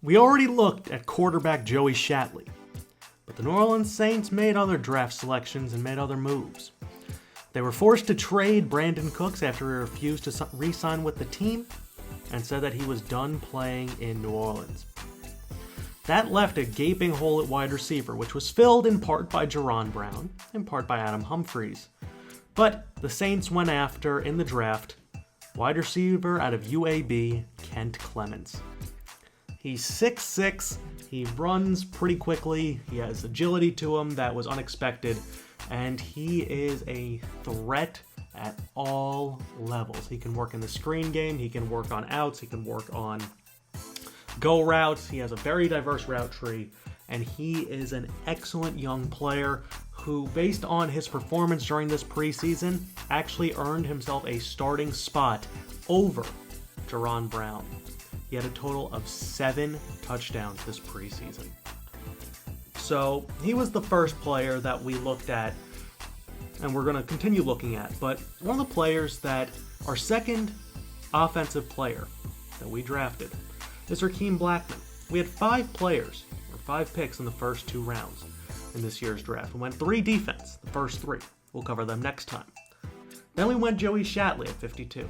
We already looked at quarterback Joey Shatley, but the New Orleans Saints made other draft selections and made other moves. They were forced to trade Brandin Cooks after he refused to re-sign with the team and said that he was done playing in New Orleans. That left a gaping hole at wide receiver, which was filled in part by Jaron Brown, in part by Adam Humphries. But the Saints went after, in the draft, wide receiver out of UAB, Kent Clemens. He's 6'6", he runs pretty quickly, he has agility to him that was unexpected, and he is a threat at all levels. He can work in the screen game, he can work on outs, he can work on go routes, he has a very diverse route tree, and he is an excellent young player who, based on his performance during this preseason, actually earned himself a starting spot over Jaron Brown. He had a total of 7 touchdowns this preseason. So he was the first player that we looked at, and we're going to continue looking at. But one of the players that our second offensive player that we drafted is Rakeem Blackman. We had 5 players, or 5 picks in the first 2 rounds in this year's draft. We went 3 defense, the first 3. We'll cover them next time. Then we went Joey Shatley at 52.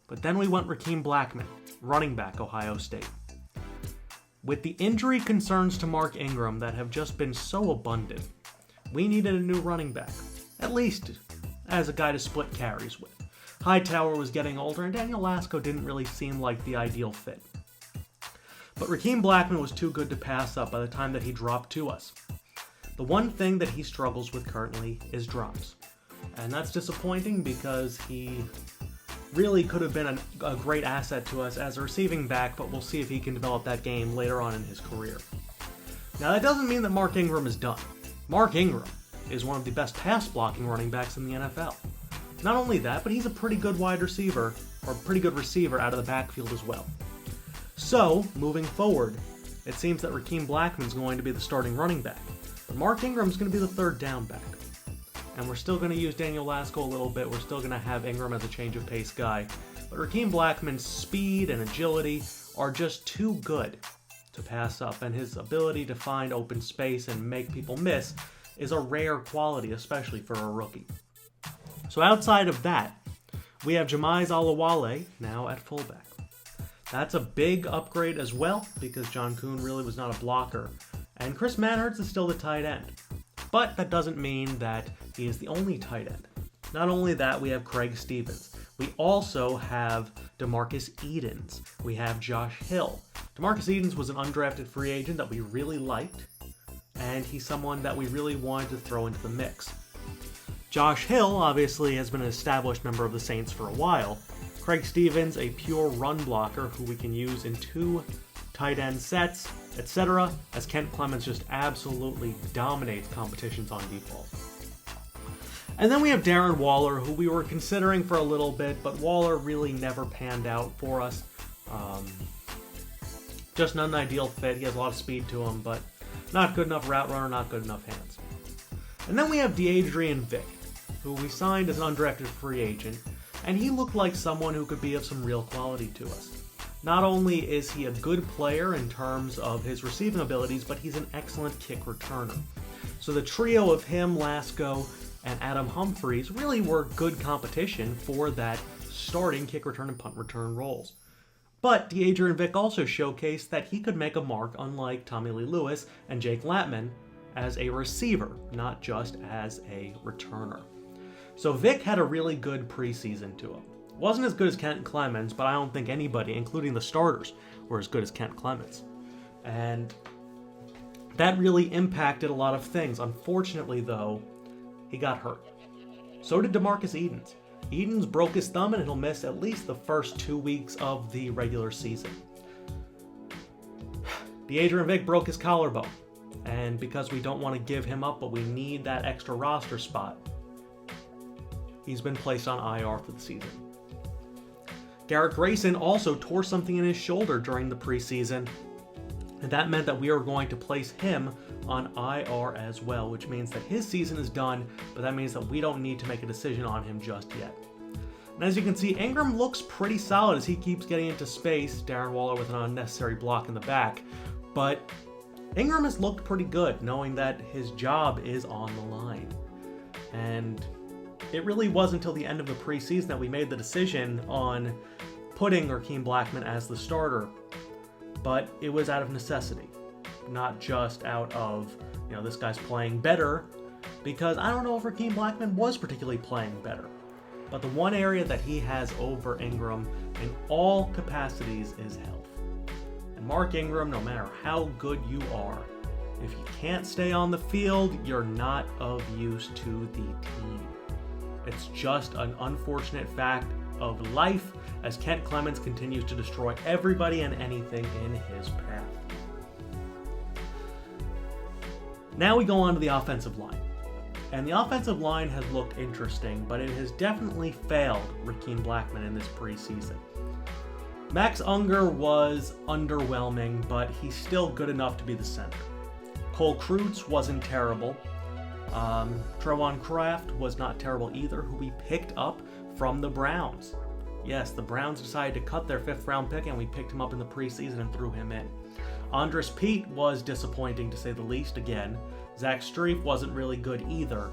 But then we went Rakeem Blackman, running back, Ohio State. With the injury concerns to Mark Ingram that have just been so abundant, we needed a new running back, at least as a guy to split carries with. Hightower was getting older, and Daniel Lasco didn't really seem like the ideal fit. But Rakeem Blackman was too good to pass up by the time that he dropped to us. The one thing that he struggles with currently is drops. And that's disappointing because he really could have been a great asset to us as a receiving back, but we'll see if he can develop that game later on in his career. Now, that doesn't mean that Mark Ingram is done. Mark Ingram is one of the best pass-blocking running backs in the NFL. Not only that, but he's a pretty good wide receiver, or pretty good receiver out of the backfield as well. So, moving forward, it seems that Rakeem Blackman's going to be the starting running back, but Mark Ingram's going to be the third down back. And we're still going to use Daniel Lasco a little bit. We're still going to have Ingram as a change of pace guy. But Rakeem Blackman's speed and agility are just too good to pass up. And his ability to find open space and make people miss is a rare quality, especially for a rookie. So outside of that, we have Jamize Olawale now at fullback. That's a big upgrade as well because John Kuhn really was not a blocker. And Chris Manhertz is still the tight end. But that doesn't mean that he is the only tight end. Not only that, we have Craig Stevens. We also have DeMarcus Edens. We have Josh Hill. DeMarcus Edens was an undrafted free agent that we really liked, and he's someone that we really wanted to throw into the mix. Josh Hill obviously has been an established member of the Saints for a while. Craig Stevens, a pure run blocker who we can use in 2 tight end sets, etc., as Kent Clemens just absolutely dominates competitions on default. And then we have Darren Waller, who we were considering for a little bit, but Waller really never panned out for us. Just not an ideal fit. He has a lot of speed to him, but not good enough route runner, not good enough hands. And then we have Deadrian Vick, who we signed as an undrafted free agent, and he looked like someone who could be of some real quality to us. Not only is he a good player in terms of his receiving abilities, but he's an excellent kick returner. So the trio of him, Lasco, and Adam Humphries really were good competition for that starting kick return and punt return roles. But Deadrian Vick also showcased that he could make a mark unlike Tommy Lee Lewis and Jake Latman as a receiver, not just as a returner. So Vick had a really good preseason to him. Wasn't as good as Kent Clemens, but I don't think anybody, including the starters, were as good as Kent Clemens. And that really impacted a lot of things. Unfortunately, though, he got hurt. So did DeMarcus Edens. Edens broke his thumb and he'll miss at least the first 2 weeks of the regular season. Deadrian Vick broke his collarbone. And because we don't want to give him up, but we need that extra roster spot, he's been placed on IR for the season. Garrett Grayson also tore something in his shoulder during the preseason, and that meant that we are going to place him on IR as well, which means that his season is done, but that means that we don't need to make a decision on him just yet. And as you can see, Ingram looks pretty solid as he keeps getting into space. Darren Waller with an unnecessary block in the back. But Ingram has looked pretty good, knowing that his job is on the line. And it really wasn't until the end of the preseason that we made the decision on putting Rakeem Blackmon as the starter. But it was out of necessity, not just out of, this guy's playing better, because I don't know if Rakeem Blackmon was particularly playing better. But the one area that he has over Ingram in all capacities is health. And Mark Ingram, no matter how good you are, if you can't stay on the field, you're not of use to the team. It's just an unfortunate fact of life as Kent Clemens continues to destroy everybody and anything in his path. Now we go on to the offensive line. And the offensive line has looked interesting, but it has definitely failed Rakeem Blackmon in this preseason. Max Unger was underwhelming, but he's still good enough to be the center. Cole Kreutz wasn't terrible. Trevon Kraft was not terrible either, who we picked up from the Browns. Yes, the Browns decided to cut their 5th round pick, and we picked him up in the preseason and threw him in. Andres Pete was disappointing, to say the least, again. Zach Strief wasn't really good either,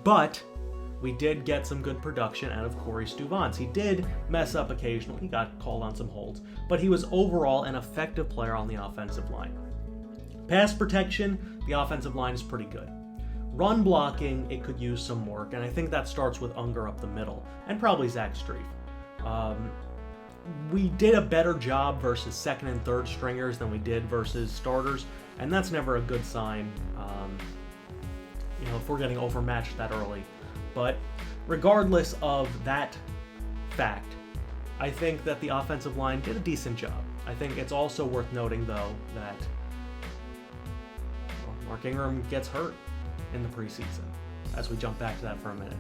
but we did get some good production out of Corey Stuvance. He did mess up occasionally, he got called on some holds, but he was overall an effective player on the offensive line. Pass protection, the offensive line is pretty good. Run blocking, it could use some work, and I think that starts with Unger up the middle, and probably Zach Strief. We did a better job versus second and third stringers than we did versus starters, and that's never a good sign, if we're getting overmatched that early. But regardless of that fact, I think that the offensive line did a decent job. I think it's also worth noting, though, that Mark Ingram gets hurt in the preseason, as we jump back to that for a minute.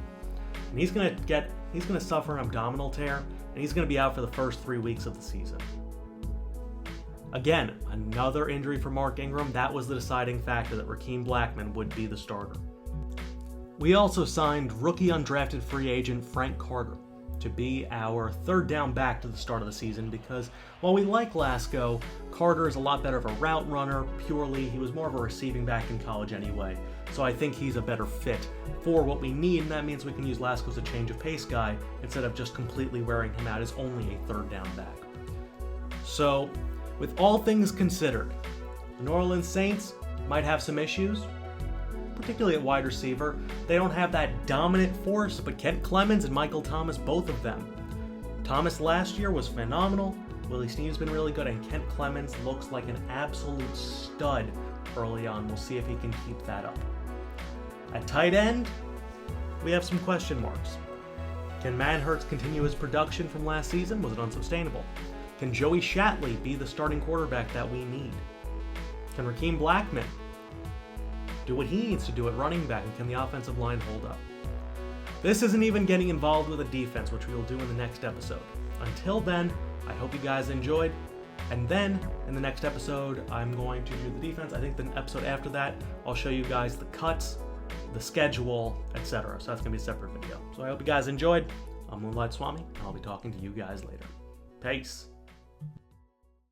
And he's going to suffer an abdominal tear, and he's going to be out for the first 3 weeks of the season. Again, another injury for Mark Ingram. That was the deciding factor that Rakeem Blackmon would be the starter. We also signed rookie undrafted free agent Frank Carter to be our third down back to the start of the season, because while we like Lasco, Carter is a lot better of a route runner. Purely, he was more of a receiving back in college anyway, so I think he's a better fit for what we need, and that means we can use Lasco as a change of pace guy instead of just completely wearing him out as only a third down back. So, with all things considered, the New Orleans Saints might have some issues, particularly at wide receiver. They don't have that dominant force, but Kent Clemens and Michael Thomas, both of them. Thomas last year was phenomenal. Willie Snead's been really good, and Kent Clemens looks like an absolute stud early on. We'll see if he can keep that up. At tight end, we have some question marks. Can Manhurts continue his production from last season? Was it unsustainable? Can Joey Shatley be the starting quarterback that we need? Can Rakeem Blackmon do what he needs to do at running back, and can the offensive line hold up? This isn't even getting involved with the defense, which we will do in the next episode. Until then, I hope you guys enjoyed, and then in the next episode, I'm going to do the defense. I think the episode after that, I'll show you guys the cuts, the schedule, etc. So that's going to be a separate video. So I hope you guys enjoyed. I'm Moonlightswami, and I'll be talking to you guys later. Peace.